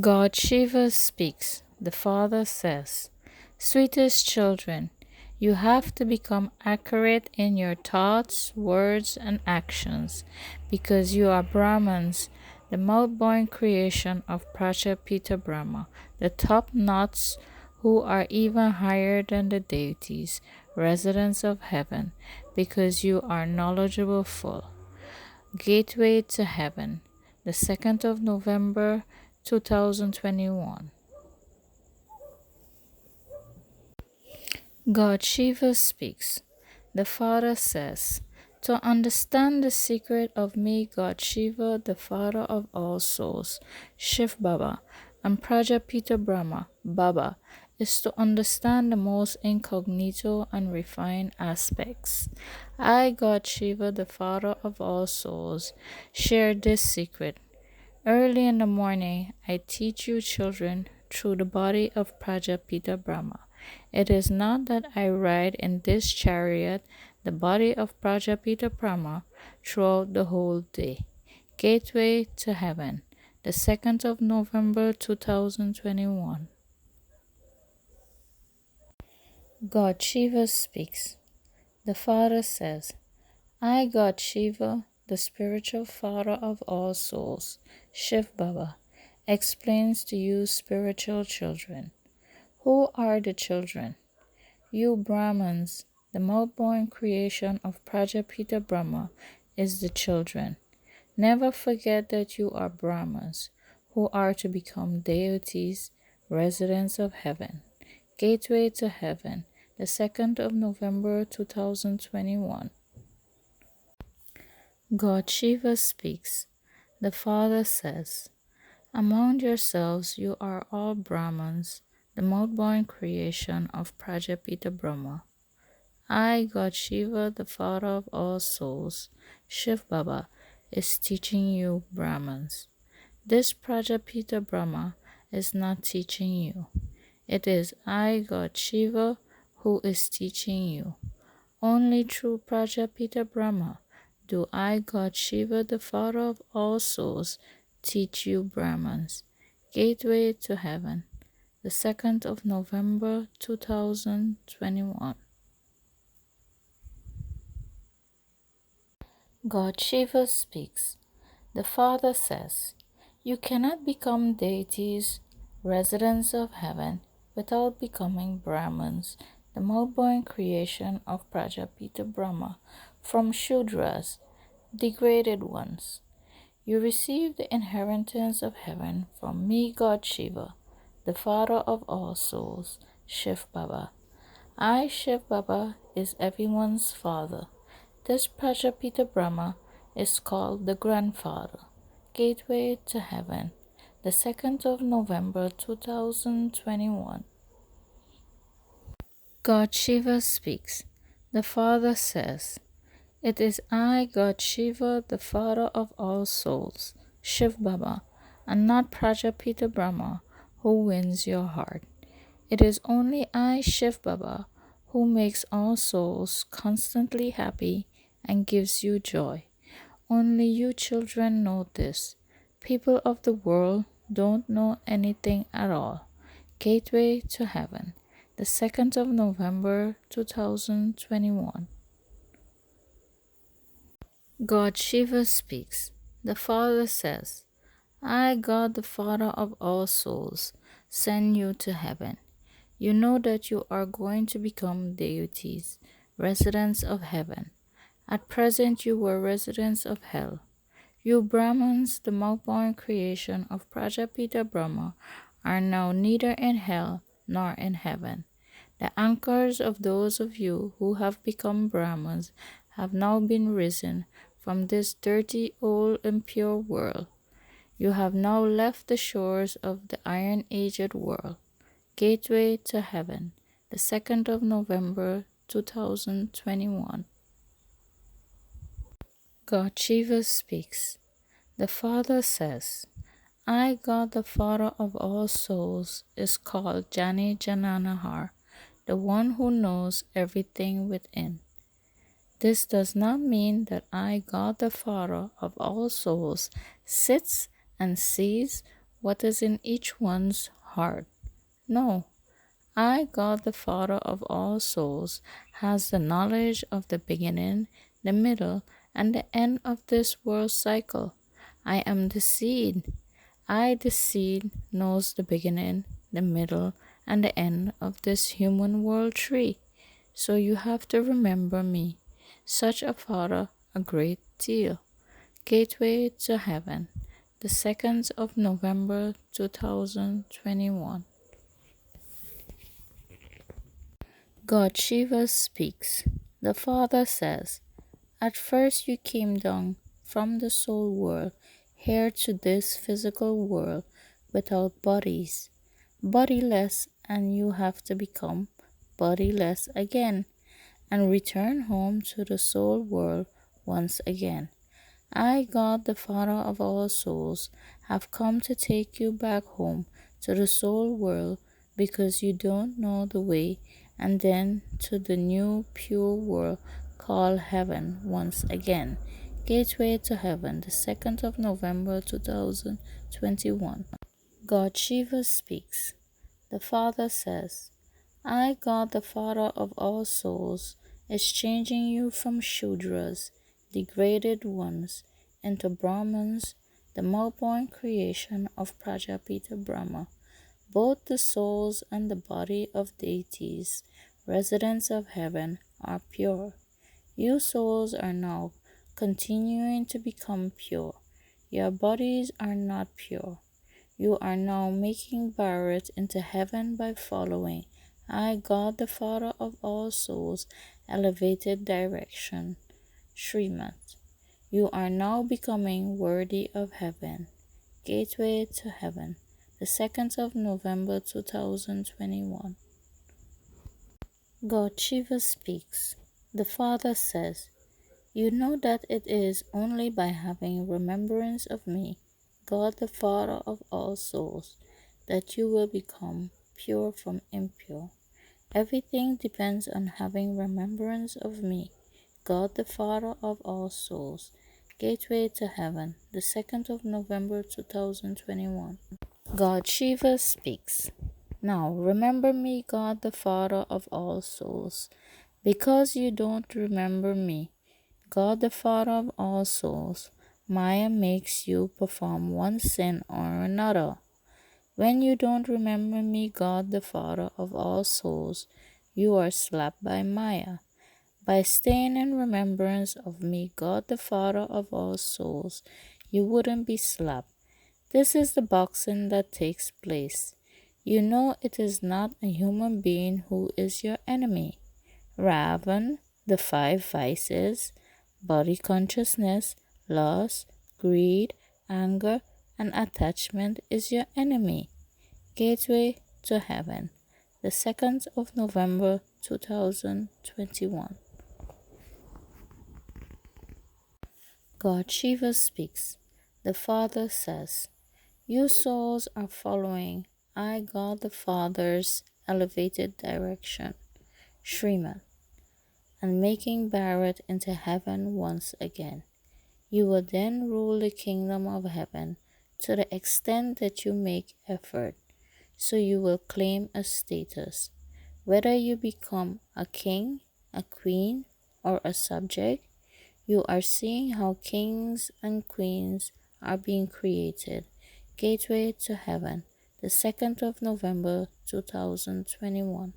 God Shiva speaks. The Father says, sweetest children, you have to become accurate in your thoughts, words, and actions because you are Brahmins, the mouth-born creation of Prajapita Brahma, the top knots who are even higher than the deities, residents of heaven, because you are knowledgeable full. Gateway to Heaven, the 2nd of November 2021. God Shiva speaks. The Father says, to understand the secret of me, God Shiva, the Father of all souls, Shiv Baba, and Prajapita Brahma, Baba, is to understand the most incognito and refined aspects. I, God Shiva, the Father of all souls, share this secret. Early in the morning, I teach you children through the body of Prajapita Brahma. It is not that I ride in this chariot, the body of Prajapita Brahma, throughout the whole day. Gateway to Heaven, the 2nd of November 2021. God Shiva speaks. The Father says, I, God Shiva, the spiritual father of all souls, Shiv Baba, explains to you spiritual children. Who are the children? You Brahmins, the mouth-born creation of Prajapita Brahma, is the children. Never forget that you are Brahmas, who are to become deities, residents of heaven. Gateway to Heaven, the 2nd of November 2021. God Shiva speaks. The Father says, among yourselves you are all Brahmins, the mouth-born creation of Prajapita Brahma. I, God Shiva, the Father of all souls, Shiv Baba, is teaching you Brahmins. This Prajapita Brahma is not teaching you. It is I, God Shiva, who is teaching you. Only through Prajapita Brahma do I, God Shiva, the Father of all souls, teach you Brahmins. Gateway to Heaven, the 2nd of November 2021. God Shiva speaks. The Father says, you cannot become deities, residents of heaven, without becoming Brahmins, the mouth-born creation of Prajapita Brahma, from Shudras, degraded ones. You receive the inheritance of heaven from me, God Shiva, the Father of all souls, Shiv Baba. I, Shiv Baba, is everyone's father. This Prajapita Brahma is called the Grandfather. Gateway to Heaven, the 2nd of November 2021. God Shiva speaks. The Father says, it is I, God Shiva, the Father of all souls, Shiv Baba, and not Prajapita Brahma, who wins your heart. It is only I, Shiv Baba, who makes all souls constantly happy and gives you joy. Only you children know this. People of the world don't know anything at all. Gateway to Heaven, the 2nd of November 2021. God Shiva speaks. The Father says, I, God the Father of all souls, send you to heaven. You know that you are going to become deities, residents of heaven. At present you were residents of hell. You Brahmins, the mouth-born creation of Prajapita Brahma, are now neither in hell nor in heaven. The anchors of those of you who have become Brahmins have now been risen from this dirty, old, impure world. You have now left the shores of the iron-aged world. Gateway to Heaven, the 2nd of November 2021. God Shiva speaks. The Father says, I, God the Father of all souls, is called Jani Jananahar, the one who knows everything within. This does not mean that I, God the Father of all souls, sits and sees what is in each one's heart. No, I, God the Father of all souls, has the knowledge of the beginning, the middle, and the end of this world cycle. I am the seed. I, the seed, knows the beginning, the middle, and the end of this human world tree. So you have to remember me, such a Father, a great deal. Gateway to Heaven, the 2nd of November 2021. God Shiva speaks. The Father says, at first you came down from the soul world here to this physical world without bodies, bodiless, and you have to become bodiless again and return home to the soul world once again. I, God the Father of all souls, have come to take you back home to the soul world because you don't know the way, and then to the new pure world called heaven once again. Gateway to Heaven, the 2nd of November 2021. God Shiva speaks. The Father says, I, God the Father of all souls, is changing you from Shudras, degraded ones, into Brahmans, the more-born creation of Prajapita Brahma. Both the souls and the body of deities, residents of heaven, are pure. You souls are now continuing to become pure. Your bodies are not pure. You are now making Bharat into heaven by following I, God the Father of all souls, elevated direction, Srimad. You are now becoming worthy of heaven. Gateway to Heaven, the 2nd of November 2021. God Shiva speaks. The Father says, you know that it is only by having remembrance of me, God the Father of all souls, that you will become pure from impure. Everything depends on having remembrance of me, God the Father of all souls. Gateway to Heaven, the 2nd of November 2021. God Shiva speaks. Now remember me, God the Father of all souls. Because you don't remember me, God the Father of all souls, Maya makes you perform one sin or another. When you don't remember me, God the Father of all souls, you are slapped by Maya. By staying in remembrance of me, God the Father of all souls, you wouldn't be slapped. This is the boxing that takes place. You know it is not a human being who is your enemy. Ravan, the five vices, body consciousness, lust, greed, anger, and attachment is your enemy. Gateway to Heaven, the 2nd of November 2021. God Shiva speaks. The Father says, you souls are following I, God the Father's elevated direction, Srimad, and making Bharat into heaven once again. You will then rule the kingdom of heaven to the extent that you make effort, so you will claim a status. Whether you become a king, a queen, or a subject, you are seeing how kings and queens are being created. Gateway to Heaven, the 2nd of November 2021.